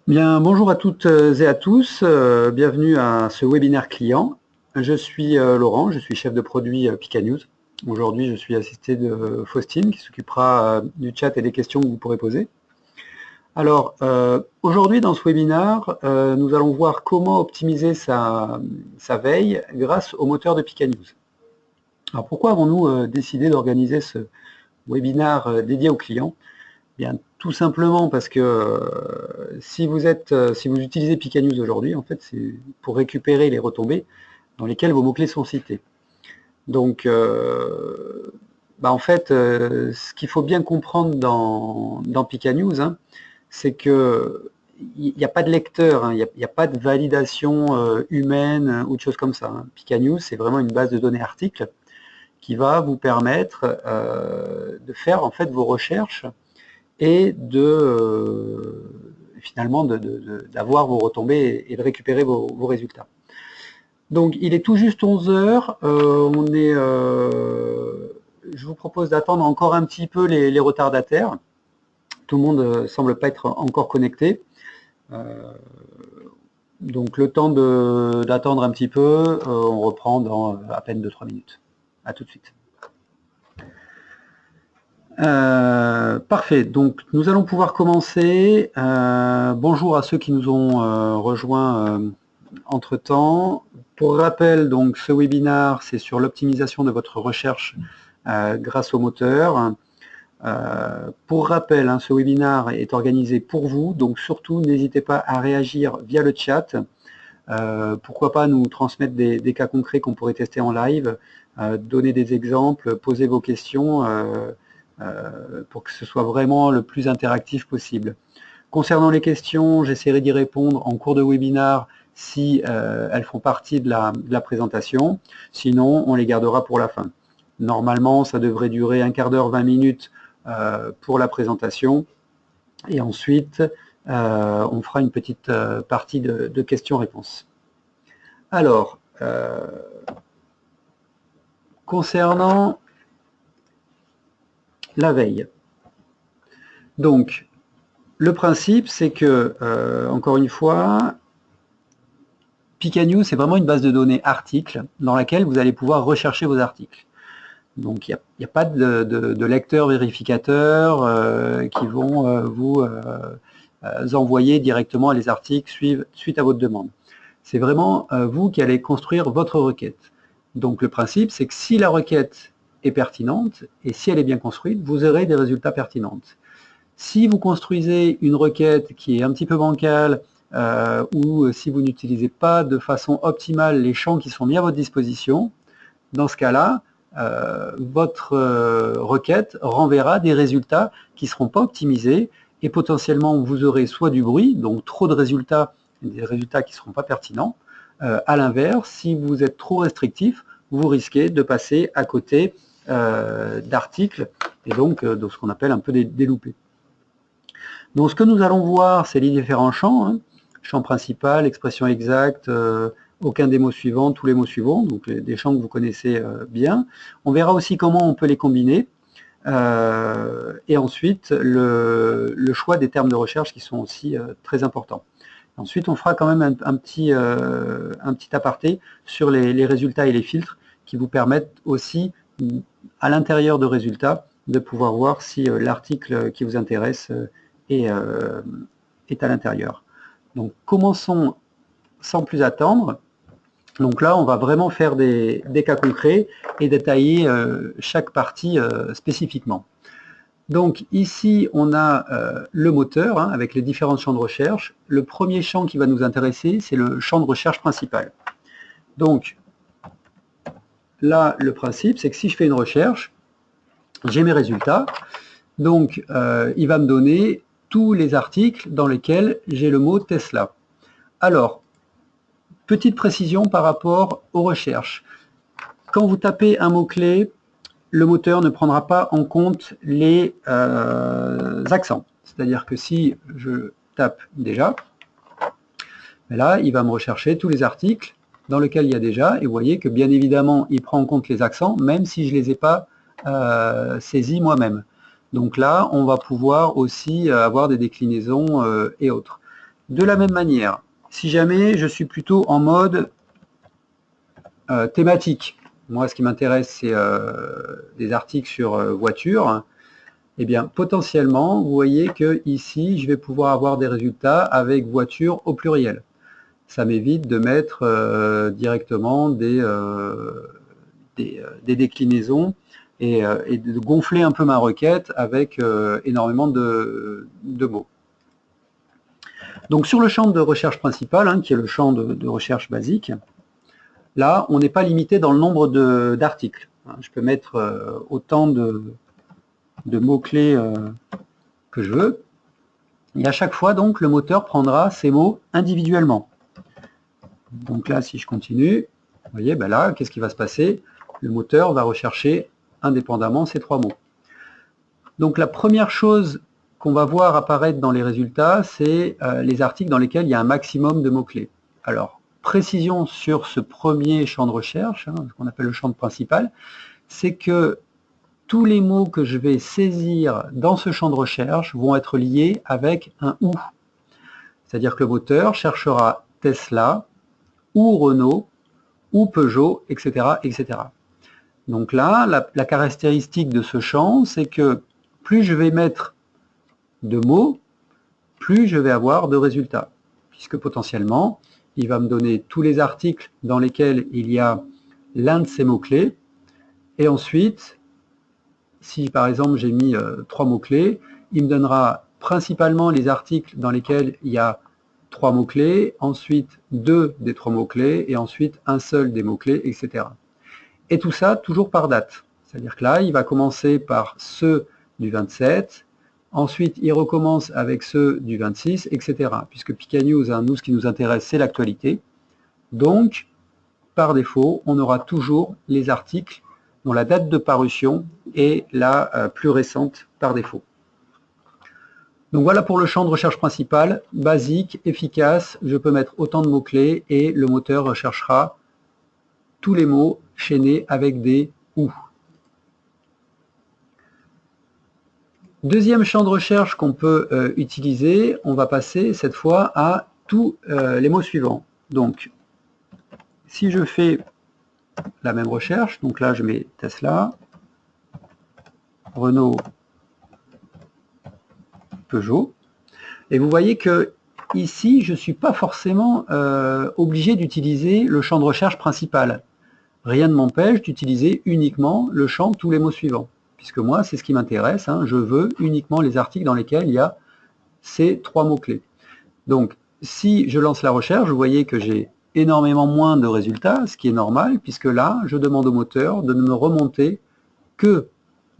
Bien, bonjour à toutes et à tous, bienvenue à ce webinaire client. Je suis Laurent, je suis chef de produit Pika News. Aujourd'hui, je suis assisté de Faustine qui s'occupera du chat et des questions que vous pourrez poser. Alors, aujourd'hui dans ce webinaire, nous allons voir comment optimiser sa veille grâce au moteur de Pika News. Alors, pourquoi avons-nous décidé d'organiser ce webinaire dédié aux clients? Bien, tout simplement parce que si vous utilisez Pika News aujourd'hui, en fait, c'est pour récupérer les retombées dans lesquelles vos mots-clés sont cités. Donc, en fait, ce qu'il faut bien comprendre dans Pika News, hein, c'est que il n'y a pas de lecteur, hein, il n'y a pas de validation humaine ou de choses comme ça. Hein. Pika News, c'est vraiment une base de données articles qui va vous permettre de faire en fait vos recherches et finalement d'avoir vos retombées et de récupérer vos résultats. Donc il est tout juste 11 heures, je vous propose d'attendre encore un petit peu les retardataires. Tout le monde ne semble pas être encore connecté. Donc le temps d'attendre un petit peu, on reprend dans à peine 2-3 minutes. A tout de suite. Parfait, donc nous allons pouvoir commencer. Bonjour à ceux qui nous ont rejoints entre-temps. Pour rappel, donc ce webinaire, c'est sur l'optimisation de votre recherche grâce au moteur. Pour rappel, hein, ce webinaire est organisé pour vous, donc surtout n'hésitez pas à réagir via le chat. Pourquoi pas nous transmettre des cas concrets qu'on pourrait tester en live, donner des exemples, poser vos questions pour que ce soit vraiment le plus interactif possible. Concernant les questions, j'essaierai d'y répondre en cours de webinaire si elles font partie de la présentation. Sinon, on les gardera pour la fin. Normalement, ça devrait durer un quart d'heure, 20 minutes pour la présentation. Et ensuite, on fera une petite partie de questions-réponses. Alors, concernant la veille. Donc, le principe, c'est que, encore une fois, Pika News, c'est vraiment une base de données articles dans laquelle vous allez pouvoir rechercher vos articles. Donc, il n'y a pas de lecteurs vérificateurs qui vont vous envoyer directement les articles suite à votre demande. C'est vraiment vous qui allez construire votre requête. Donc, le principe, c'est que si la requête est pertinente et si elle est bien construite, vous aurez des résultats pertinents. Si vous construisez une requête qui est un petit peu bancale ou si vous n'utilisez pas de façon optimale les champs qui sont mis à votre disposition, dans ce cas-là, votre requête renverra des résultats qui ne seront pas optimisés et potentiellement vous aurez soit du bruit, donc trop de résultats, des résultats qui ne seront pas pertinents. À l'inverse, si vous êtes trop restrictif, vous risquez de passer à côté d'articles et donc de ce qu'on appelle un peu des loupés. Donc ce que nous allons voir, c'est les différents champs, hein. Champ principal, expression exacte, aucun des mots suivants, tous les mots suivants, donc des champs que vous connaissez bien. On verra aussi comment on peut les combiner. Et ensuite, le choix des termes de recherche qui sont aussi très importants. Ensuite, on fera quand même un petit aparté sur les résultats et les filtres qui vous permettent aussi, à l'intérieur de résultats, de pouvoir voir si l'article qui vous intéresse est à l'intérieur. Donc, commençons sans plus attendre. Donc là, on va vraiment faire des cas concrets et détailler chaque partie spécifiquement. Donc ici, on a le moteur hein, avec les différents champs de recherche. Le premier champ qui va nous intéresser, c'est le champ de recherche principal. Donc là, le principe, c'est que si je fais une recherche, j'ai mes résultats. Donc il va me donner tous les articles dans lesquels j'ai le mot Tesla. Alors, petite précision par rapport aux recherches. Quand vous tapez un mot-clé, le moteur ne prendra pas en compte les accents. C'est-à-dire que si je tape déjà, là, il va me rechercher tous les articles dans lesquels il y a déjà, et vous voyez que bien évidemment, il prend en compte les accents, même si je ne les ai pas saisis moi-même. Donc là, on va pouvoir aussi avoir des déclinaisons et autres. De la même manière, si jamais je suis plutôt en mode thématique, moi ce qui m'intéresse c'est des articles sur voiture, eh bien potentiellement vous voyez que ici je vais pouvoir avoir des résultats avec voiture au pluriel. Ça m'évite de mettre directement des déclinaisons et de gonfler un peu ma requête avec énormément de mots. Donc sur le champ de recherche principal, hein, qui est le champ de recherche basique, là, on n'est pas limité dans le nombre d'articles. Je peux mettre autant de mots-clés que je veux. Et à chaque fois, donc, le moteur prendra ces mots individuellement. Donc là, si je continue, vous voyez, ben là, qu'est-ce qui va se passer? Le moteur va rechercher indépendamment ces trois mots. Donc la première chose qu'on va voir apparaître dans les résultats, c'est les articles dans lesquels il y a un maximum de mots-clés. Alors, précision sur ce premier champ de recherche, hein, ce qu'on appelle le champ principal, c'est que tous les mots que je vais saisir dans ce champ de recherche vont être liés avec un « ou ». C'est-à-dire que le moteur cherchera Tesla, ou Renault, ou Peugeot, etc. etc. Donc là, la caractéristique de ce champ, c'est que plus je vais mettre de mots, plus je vais avoir de résultats, puisque potentiellement, il va me donner tous les articles dans lesquels il y a l'un de ces mots-clés, et ensuite, si par exemple j'ai mis 3 mots-clés, il me donnera principalement les articles dans lesquels il y a 3 mots-clés, ensuite 2 des 3 mots-clés, et ensuite un seul des mots-clés, etc. Et tout ça toujours par date. C'est-à-dire que là, il va commencer par ceux du 27, ensuite il recommence avec ceux du 26, etc. Puisque Picanius, hein, nous, ce qui nous intéresse, c'est l'actualité. Donc, par défaut, on aura toujours les articles dont la date de parution est la plus récente par défaut. Donc voilà pour le champ de recherche principal, basique, efficace, je peux mettre autant de mots-clés et le moteur recherchera tous les mots chaînés avec des « ou ». Deuxième champ de recherche qu'on peut utiliser, on va passer cette fois à tous les mots suivants. Donc, si je fais la même recherche, donc là je mets Tesla, Renault, Peugeot, et vous voyez que ici je ne suis pas forcément obligé d'utiliser le champ de recherche principal. Rien ne m'empêche d'utiliser uniquement le champ tous les mots suivants, puisque moi c'est ce qui m'intéresse, hein, je veux uniquement les articles dans lesquels il y a ces 3 mots-clés. Donc si je lance la recherche, vous voyez que j'ai énormément moins de résultats, ce qui est normal, puisque là, je demande au moteur de ne me remonter que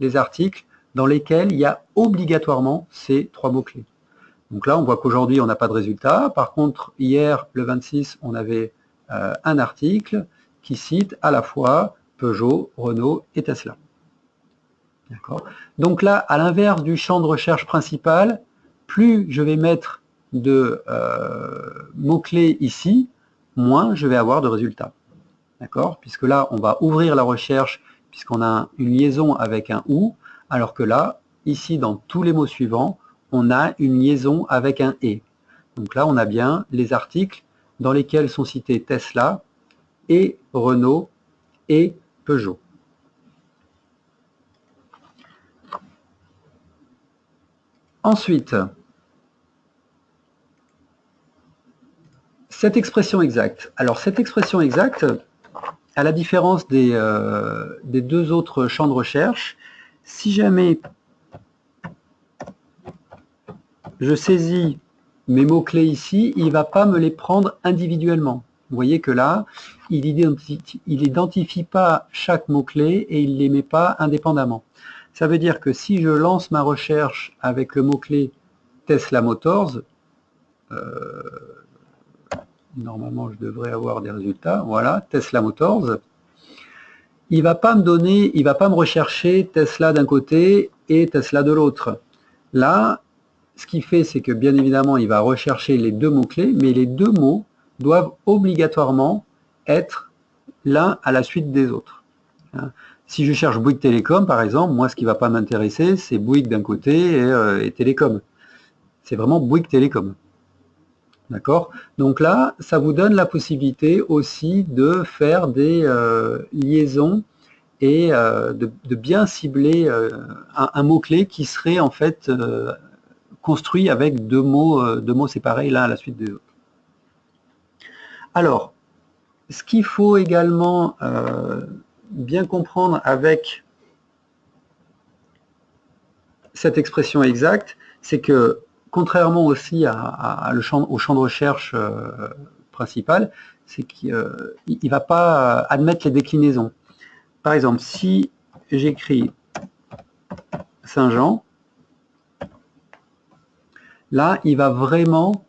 les articles dans lesquels il y a obligatoirement ces 3 mots-clés. Donc là, on voit qu'aujourd'hui, on n'a pas de résultat. Par contre, hier, le 26, on avait un article qui cite à la fois Peugeot, Renault et Tesla. Donc là, à l'inverse du champ de recherche principal, plus je vais mettre de mots-clés ici, moins je vais avoir de résultats. D'accord? Puisque là, on va ouvrir la recherche puisqu'on a une liaison avec un « ou », alors que là, ici, dans tous les mots suivants, on a une liaison avec un « et ». Donc là, on a bien les articles dans lesquels sont cités Tesla et Renault et Peugeot. Ensuite, cette expression exacte. Alors cette expression exacte, à la différence des 2 autres champs de recherche, si jamais je saisis mes mots-clés ici, il ne va pas me les prendre individuellement. Vous voyez que là, il n'identifie pas chaque mot-clé et il ne les met pas indépendamment. Ça veut dire que si je lance ma recherche avec le mot-clé Tesla Motors, normalement je devrais avoir des résultats, voilà, Tesla Motors, il ne va pas me donner, il ne va pas me rechercher Tesla d'un côté et Tesla de l'autre. Là, ce qu'il fait, c'est que bien évidemment, il va rechercher les 2 mots-clés, mais les 2 mots doivent obligatoirement être l'un à la suite des autres. Si je cherche Bouygues Télécom, par exemple, moi, ce qui ne va pas m'intéresser, c'est Bouygues d'un côté et Télécom. C'est vraiment Bouygues Télécom. D'accord? Donc là, ça vous donne la possibilité aussi de faire des liaisons et de bien cibler un mot-clé qui serait en fait construit avec deux mots séparés l'un à la suite de l'autre. Alors, ce qu'il faut également bien comprendre avec cette expression exacte, c'est que contrairement aussi au champ de recherche principal, c'est qu'il ne va pas admettre les déclinaisons. Par exemple, si j'écris Saint-Jean, là, il va vraiment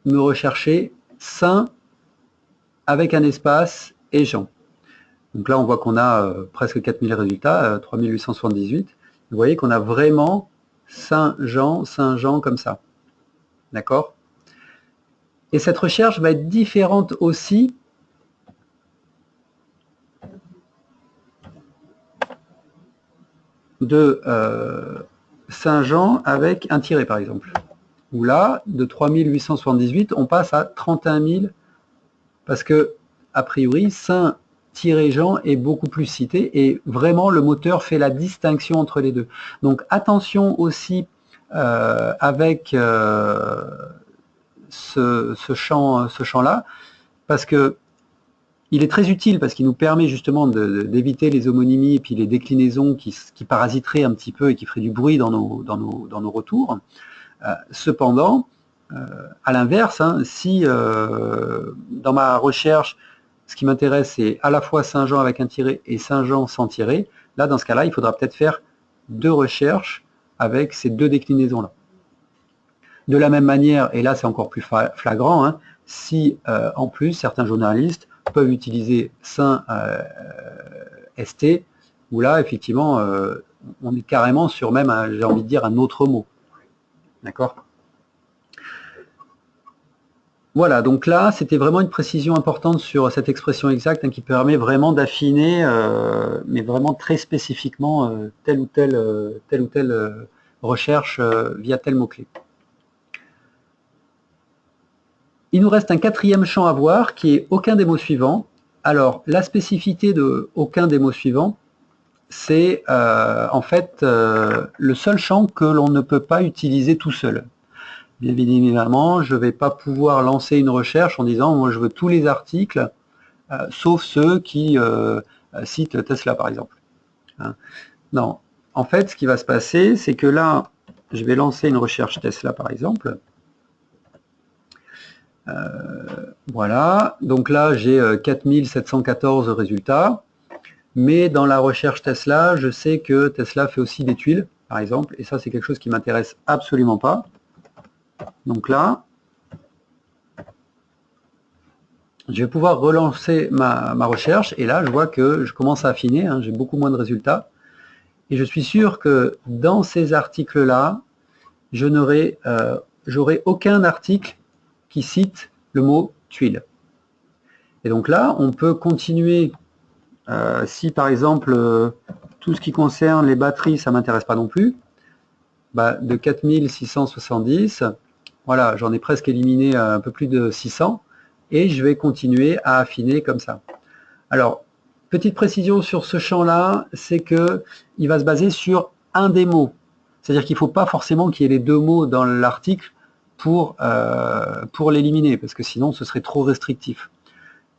me rechercher Saint avec un espace et Jean. Donc là, on voit qu'on a presque 4000 résultats, 3878. Vous voyez qu'on a vraiment Saint-Jean comme ça. D'accord? Et cette recherche va être différente aussi de Saint-Jean avec un tiré, par exemple. Où là, de 3878, on passe à 31 000, parce que, a priori, Saint-Jean est beaucoup plus cité, et vraiment, le moteur fait la distinction entre les deux. Donc, attention aussi avec ce champ-là, parce que il est très utile parce qu'il nous permet justement d'éviter les homonymies et puis les déclinaisons qui parasiteraient un petit peu et qui feraient du bruit dans nos retours. Cependant, à l'inverse, hein, si dans ma recherche, ce qui m'intéresse, c'est à la fois Saint-Jean avec un tiré et Saint-Jean sans tiré, là, dans ce cas-là, il faudra peut-être faire deux recherches avec ces deux déclinaisons-là. De la même manière, et là c'est encore plus flagrant, hein, si en plus certains journalistes peuvent utiliser Saint ST, où là effectivement on est carrément sur même, j'ai envie de dire, un autre mot. D'accord? Voilà, donc là c'était vraiment une précision importante sur cette expression exacte hein, qui permet vraiment d'affiner, mais vraiment très spécifiquement telle ou telle recherche via tel mot-clé. Il nous reste un quatrième champ à voir qui est aucun des mots suivants. Alors, la spécificité de aucun des mots suivants, c'est en fait le seul champ que l'on ne peut pas utiliser tout seul. Bien évidemment, je ne vais pas pouvoir lancer une recherche en disant moi je veux tous les articles, sauf ceux qui citent Tesla par exemple. Hein. Non. En fait, ce qui va se passer, c'est que là, je vais lancer une recherche Tesla par exemple. Voilà, donc là j'ai 4714 résultats, mais dans la recherche Tesla, je sais que Tesla fait aussi des tuiles, par exemple, et ça c'est quelque chose qui m'intéresse absolument pas. Donc là, je vais pouvoir relancer ma recherche, et là je vois que je commence à affiner, hein, j'ai beaucoup moins de résultats, et je suis sûr que dans ces articles-là, j'aurai aucun article qui cite le mot tuile. Et donc là, on peut continuer, si par exemple, tout ce qui concerne les batteries, ça ne m'intéresse pas non plus, bah, de 4670, voilà, j'en ai presque éliminé un peu plus de 600, et je vais continuer à affiner comme ça. Alors, petite précision sur ce champ-là, c'est qu'il va se baser sur un des mots. C'est-à-dire qu'il ne faut pas forcément qu'il y ait les deux mots dans l'article pour l'éliminer, parce que sinon ce serait trop restrictif.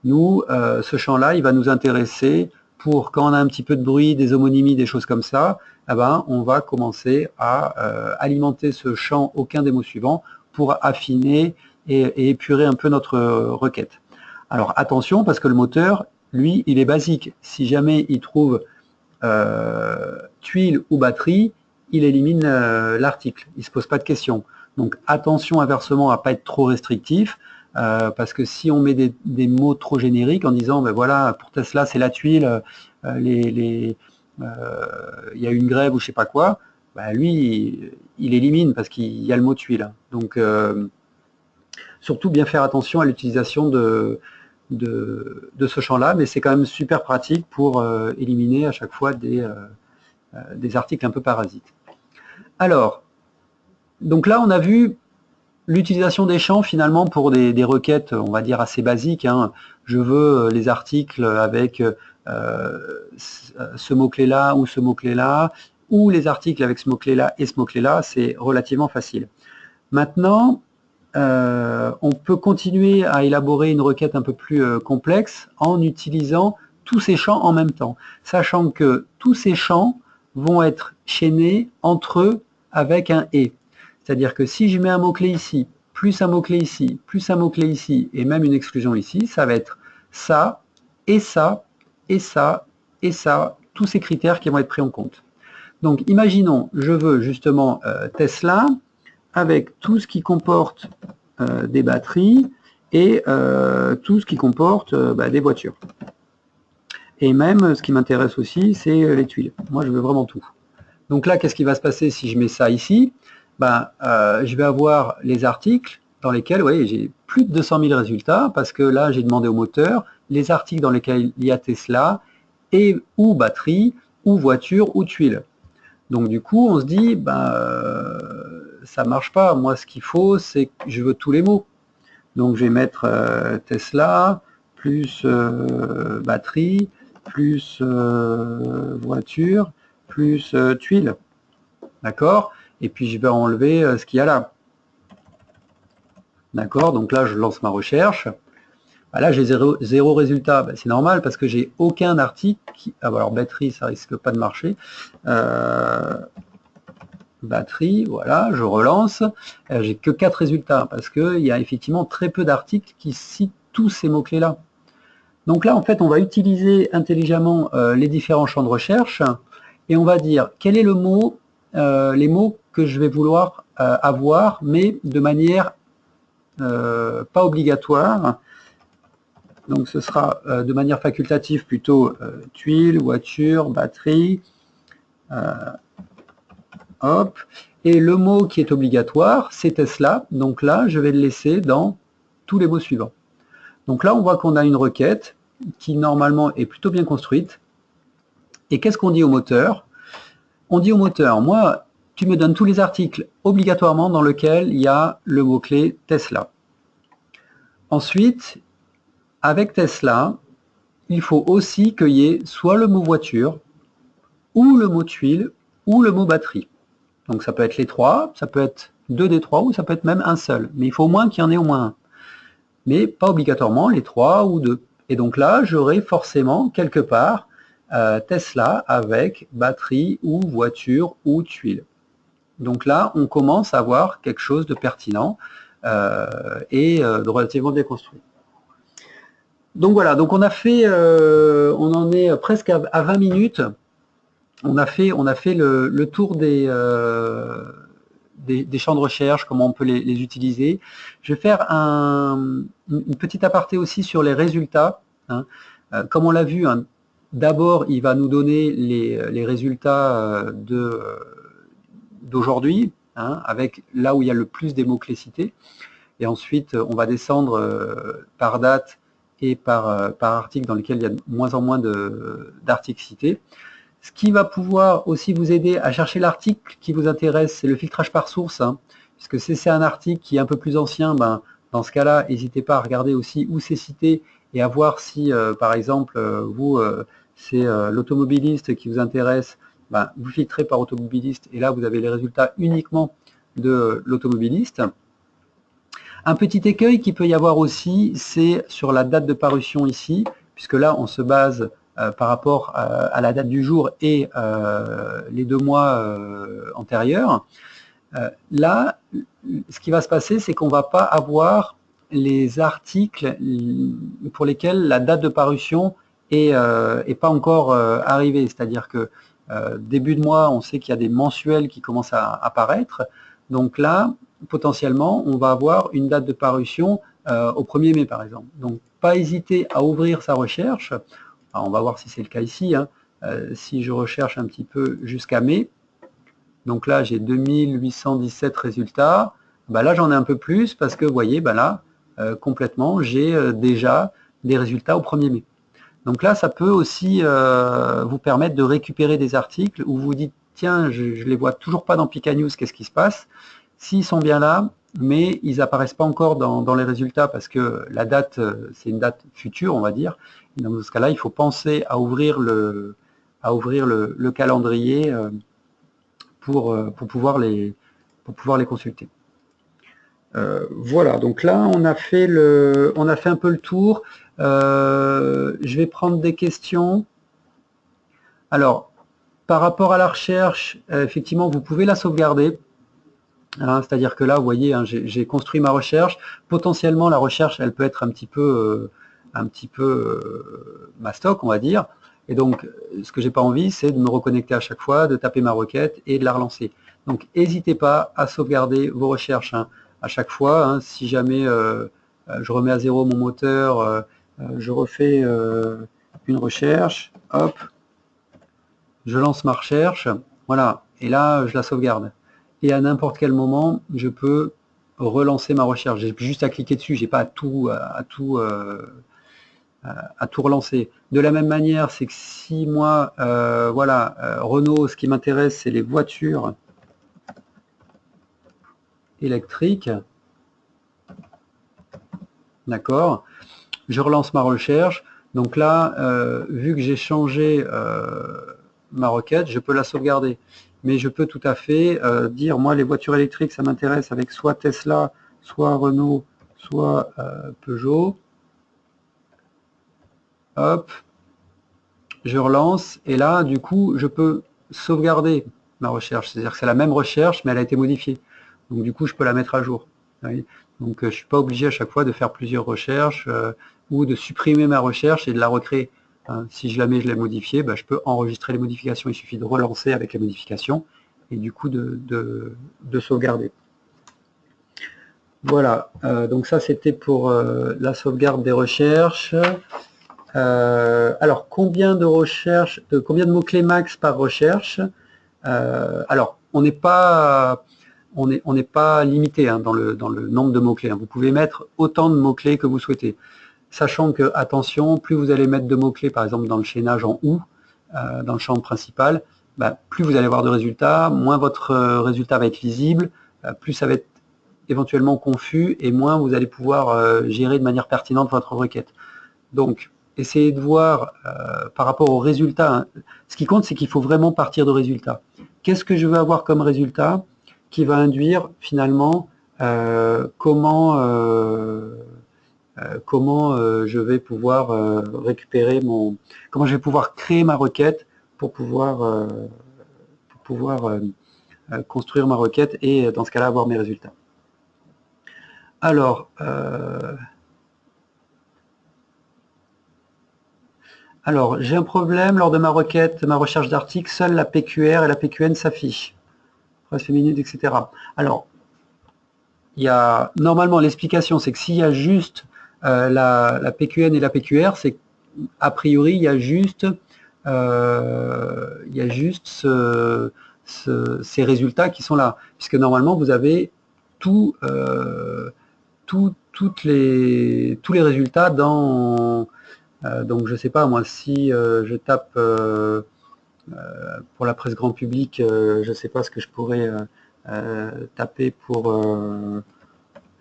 Nous, ce champ-là, il va nous intéresser pour quand on a un petit peu de bruit, des homonymies, des choses comme ça, eh ben, on va commencer à alimenter ce champ aucun des mots suivants pour affiner et épurer un peu notre requête. Alors attention, parce que le moteur, lui, il est basique. Si jamais il trouve tuile ou batterie, il élimine l'article. Il ne se pose pas de questions. Donc attention inversement à ne pas être trop restrictif, parce que si on met des mots trop génériques en disant ben voilà, pour Tesla c'est la tuile, il y a une grève ou je sais pas quoi, ben lui il élimine parce qu'il y a le mot tuile. Donc surtout bien faire attention à l'utilisation de ce champ-là, mais c'est quand même super pratique pour éliminer à chaque fois des articles un peu parasites. Alors, donc là on a vu l'utilisation des champs, finalement, pour des requêtes, on va dire, assez basiques, hein. Je veux les articles avec ce mot-clé-là ou ce mot-clé-là, ou les articles avec ce mot-clé-là et ce mot-clé-là, c'est relativement facile. Maintenant, on peut continuer à élaborer une requête un peu plus complexe en utilisant tous ces champs en même temps, sachant que tous ces champs vont être chaînés entre eux avec un « et ». C'est-à-dire que si je mets un mot-clé ici, plus un mot-clé ici, plus un mot-clé ici, et même une exclusion ici, ça va être ça, et ça, et ça, et ça, tous ces critères qui vont être pris en compte. Donc imaginons, je veux justement Tesla avec tout ce qui comporte des batteries et tout ce qui comporte des voitures. Et même, ce qui m'intéresse aussi, c'est les tuiles. Moi, je veux vraiment tout. Donc là, qu'est-ce qui va se passer si je mets ça ici? Je vais avoir les articles dans lesquels, vous voyez, j'ai plus de 200 000 résultats, parce que là, j'ai demandé au moteur les articles dans lesquels il y a Tesla, et ou batterie, ou voiture, ou tuiles. Donc du coup, on se dit, ça marche pas. Moi, ce qu'il faut, c'est que je veux tous les mots. Donc je vais mettre Tesla, plus batterie, plus voiture, plus tuiles. D'accord? Et puis je vais enlever ce qu'il y a là. D'accord? Donc là, je lance ma recherche. Là, j'ai zéro résultat. C'est normal parce que j'ai aucun article qui... alors, batterie, ça risque pas de marcher. Batterie, voilà, je relance. J'ai que 4 résultats parce qu'il y a effectivement très peu d'articles qui citent tous ces mots-clés-là. Donc là, en fait, on va utiliser intelligemment les différents champs de recherche et on va dire quel est le mot, les mots que je vais vouloir avoir, mais de manière pas obligatoire. Donc ce sera de manière facultative plutôt tuiles, voiture, batterie, hop. Et le mot qui est obligatoire, c'est Tesla. Donc là, je vais le laisser dans tous les mots suivants. Donc là, on voit qu'on a une requête qui normalement est plutôt bien construite. Et qu'est-ce qu'on dit au moteur? On dit au moteur, moi, tu me donnes tous les articles obligatoirement dans lesquels il y a le mot-clé Tesla. Ensuite, avec Tesla, il faut aussi qu'il y ait soit le mot voiture, ou le mot tuile, ou le mot batterie. Donc ça peut être les trois, ça peut être 2 des 3, ou ça peut être même un seul. Mais il faut au moins qu'il y en ait au moins un. Mais pas obligatoirement les 3 ou 2. Et donc là, j'aurai forcément quelque part Tesla avec batterie ou voiture ou tuile. Donc là, on commence à avoir quelque chose de pertinent et de relativement bien construit. Donc voilà, donc on a fait, on en est presque à 20 minutes. On a fait le tour des champs de recherche, comment on peut les utiliser. Je vais faire une petite aparté aussi sur les résultats. Hein. Comme on l'a vu, hein, d'abord, il va nous donner les résultats d'aujourd'hui, hein, avec là où il y a le plus des mots-clés cités. Et ensuite, on va descendre par date et par article dans lequel il y a de moins en moins d'articles cités. Ce qui va pouvoir aussi vous aider à chercher l'article qui vous intéresse, c'est le filtrage par source, hein, puisque si c'est un article qui est un peu plus ancien, dans ce cas-là, n'hésitez pas à regarder aussi où c'est cité et à voir si, par exemple, vous, c'est l'automobiliste qui vous intéresse, vous filtrez par automobiliste et là, vous avez les résultats uniquement de l'automobiliste. Un petit écueil qu'il peut y avoir aussi, c'est sur la date de parution ici, puisque là, on se base par rapport à la date du jour et les 2 mois antérieurs. Là, ce qui va se passer, c'est qu'on ne va pas avoir les articles pour lesquels la date de parution est pas encore arrivée. C'est-à-dire que début de mois, on sait qu'il y a des mensuels qui commencent à apparaître. Donc là, potentiellement, on va avoir une date de parution au 1er mai, par exemple. Donc, pas hésiter à ouvrir sa recherche. Alors, on va voir si c'est le cas ici. Hein. Si je recherche un petit peu jusqu'à mai, donc là, j'ai 2817 résultats. Là, j'en ai un peu plus parce que, vous voyez, là, complètement, j'ai déjà des résultats au 1er mai. Donc là, ça peut aussi vous permettre de récupérer des articles où vous dites, tiens, je ne les vois toujours pas dans Pika News, qu'est-ce qui se passe? S'ils sont bien là, mais ils apparaissent pas encore dans les résultats parce que la date, c'est une date future, on va dire. Et dans ce cas-là, il faut penser à ouvrir le calendrier pour pouvoir les consulter. Voilà, donc là on a fait un peu le tour. Je vais prendre des questions. Alors, par rapport à la recherche, effectivement, vous pouvez la sauvegarder. Hein, c'est-à-dire que là, vous voyez, hein, j'ai construit ma recherche. Potentiellement, la recherche, elle peut être un petit peu mastoc, on va dire. Et donc, ce que j'ai pas envie, c'est de me reconnecter à chaque fois, de taper ma requête et de la relancer. Donc, n'hésitez pas à sauvegarder vos recherches. Hein, à chaque fois, hein, si jamais je remets à zéro mon moteur, je refais une recherche, hop, je lance ma recherche, voilà, et là, je la sauvegarde. Et à n'importe quel moment, je peux relancer ma recherche. J'ai juste à cliquer dessus, j'ai pas à tout relancer. De la même manière, c'est que si moi, voilà, Renault, ce qui m'intéresse, c'est les voitures électriques, d'accord, je relance ma recherche. Donc là, vu que j'ai changé ma requête, je peux la sauvegarder. Mais je peux tout à fait dire, moi, les voitures électriques, ça m'intéresse avec soit Tesla, soit Renault, soit Peugeot. Hop, je relance, et là, du coup, je peux sauvegarder ma recherche. C'est-à-dire que c'est la même recherche, mais elle a été modifiée. Donc, du coup, je peux la mettre à jour. Oui. Donc, je ne suis pas obligé à chaque fois de faire plusieurs recherches ou de supprimer ma recherche et de la recréer. Hein, si je la mets, je l'ai modifiée, ben, je peux enregistrer les modifications. Il suffit de relancer avec les modifications et du coup de sauvegarder. Voilà, donc ça c'était pour la sauvegarde des recherches. Alors, combien de mots-clés max par recherche? Alors, on n'est pas limité hein, dans le nombre de mots-clés. Hein. Vous pouvez mettre autant de mots-clés que vous souhaitez. Sachant que, attention, plus vous allez mettre de mots-clés, par exemple dans le chaînage en OU, dans le champ principal, bah, plus vous allez avoir de résultats, moins votre résultat va être lisible, plus ça va être éventuellement confus et moins vous allez pouvoir gérer de manière pertinente votre requête. Donc, essayez de voir par rapport aux résultats. Hein. Ce qui compte, c'est qu'il faut vraiment partir de résultats. Qu'est-ce que je veux avoir comme résultat qui va induire finalement comment je vais pouvoir récupérer comment je vais pouvoir créer ma requête pour pouvoir construire ma requête et dans ce cas-là avoir mes résultats. Alors, j'ai un problème lors de ma requête, ma recherche d'article, seule la PQR et la PQN s'affichent. Phrase féminine, etc. Alors, normalement l'explication, c'est que s'il y a juste la PQN et la PQR, c'est a priori il y a juste ces résultats qui sont là, puisque normalement vous avez tous les résultats dans donc je sais pas moi, si je tape pour la presse grand public, je sais pas ce que je pourrais taper pour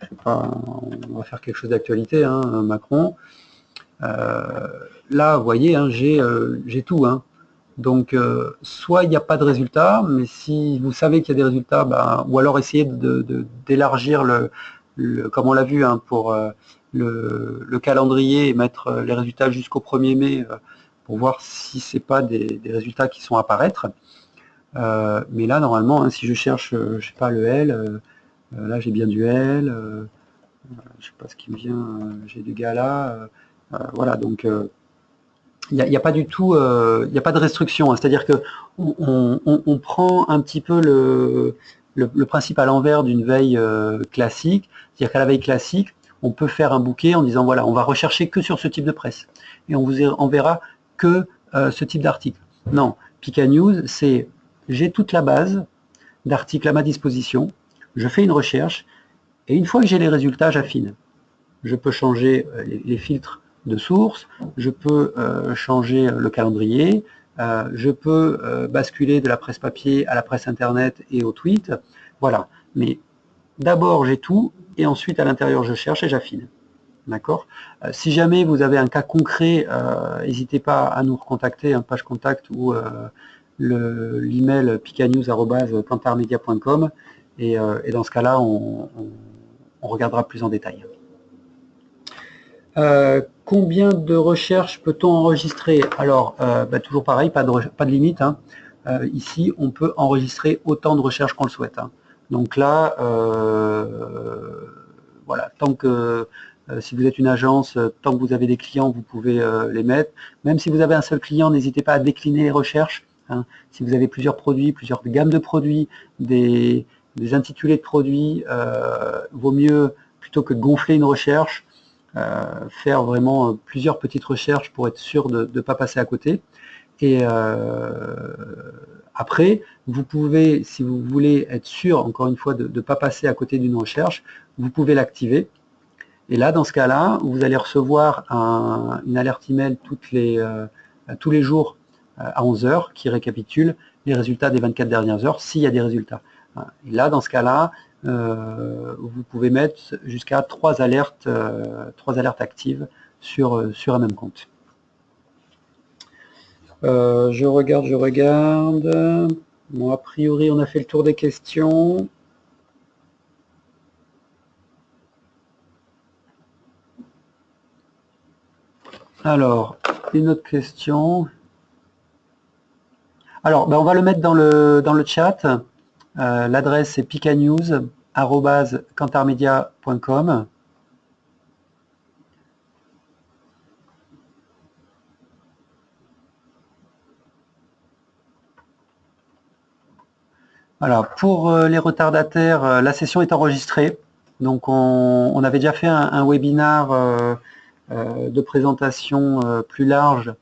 je sais pas, on va faire quelque chose d'actualité, hein, Macron. Là, vous voyez, hein, j'ai tout. Hein. Donc, soit il n'y a pas de résultat, mais si vous savez qu'il y a des résultats, ben, ou alors essayez d'élargir comme on l'a vu hein, pour le calendrier et mettre les résultats jusqu'au 1er mai pour voir si ce n'est pas des résultats qui sont à apparaître. Mais là, normalement, hein, si je cherche, je sais pas, le L, là j'ai bien du L, je sais pas ce qui me vient, j'ai du gala, voilà, donc il n'y a pas du tout, il n'y a pas de restriction, hein, c'est-à-dire que on prend un petit peu le principe à l'envers d'une veille classique, c'est-à-dire qu'à la veille classique, on peut faire un bouquet en disant voilà, on va rechercher que sur ce type de presse et on vous enverra que ce type d'article. Non, Pika News, c'est j'ai toute la base d'articles à ma disposition, je fais une recherche et une fois que j'ai les résultats, j'affine. Je peux changer les filtres de source, je peux changer le calendrier, je peux basculer de la presse papier à la presse internet et au tweet, voilà. Mais d'abord j'ai tout, et ensuite à l'intérieur je cherche et j'affine. D'accord. Si jamais vous avez un cas concret, n'hésitez pas à nous recontacter, hein, page contact ou l'email picanews@kantarmedia.com et dans ce cas-là, on regardera plus en détail. Combien de recherches peut-on enregistrer? Alors, toujours pareil, pas de limite, hein. Ici, on peut enregistrer autant de recherches qu'on le souhaite, hein. Donc là, voilà, tant que si vous êtes une agence, tant que vous avez des clients, vous pouvez les mettre. Même si vous avez un seul client, n'hésitez pas à décliner les recherches, hein. Si vous avez plusieurs produits, plusieurs gammes de produits, des intitulés de produits, vaut mieux, plutôt que de gonfler une recherche, faire vraiment plusieurs petites recherches pour être sûr de ne pas passer à côté. Et après, vous pouvez, si vous voulez être sûr, encore une fois, de ne pas passer à côté d'une recherche, vous pouvez l'activer. Et là, dans ce cas-là, vous allez recevoir une alerte email tous les jours à 11 h qui récapitule les résultats des 24 dernières heures, s'il y a des résultats. Et là, dans ce cas-là, vous pouvez mettre jusqu'à 3 alertes actives sur un même compte. Je regarde. Bon, a priori, on a fait le tour des questions. Alors, une autre question. Alors, on va le mettre dans le chat. L'adresse est picanews@kantarmedia.com. Voilà, pour les retardataires, la session est enregistrée. Donc, on avait déjà fait un webinar de présentation plus large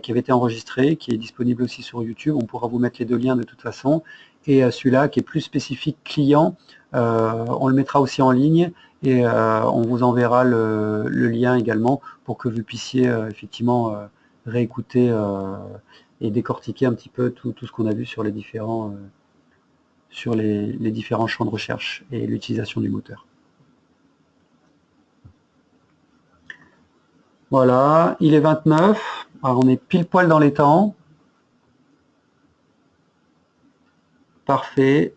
qui avait été enregistré, qui est disponible aussi sur YouTube. On pourra vous mettre les deux liens de toute façon. Et celui-là, qui est plus spécifique client, on le mettra aussi en ligne et on vous enverra le lien également pour que vous puissiez effectivement réécouter et décortiquer un petit peu tout ce qu'on a vu sur les différents champs de recherche et l'utilisation du moteur. Voilà, il est 29. Alors on est pile poil dans les temps. Parfait.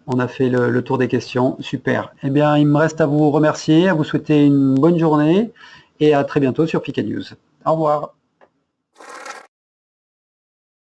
On a fait le tour des questions. Super. Eh bien, il me reste à vous remercier, à vous souhaiter une bonne journée et à très bientôt sur Picanews. Au revoir.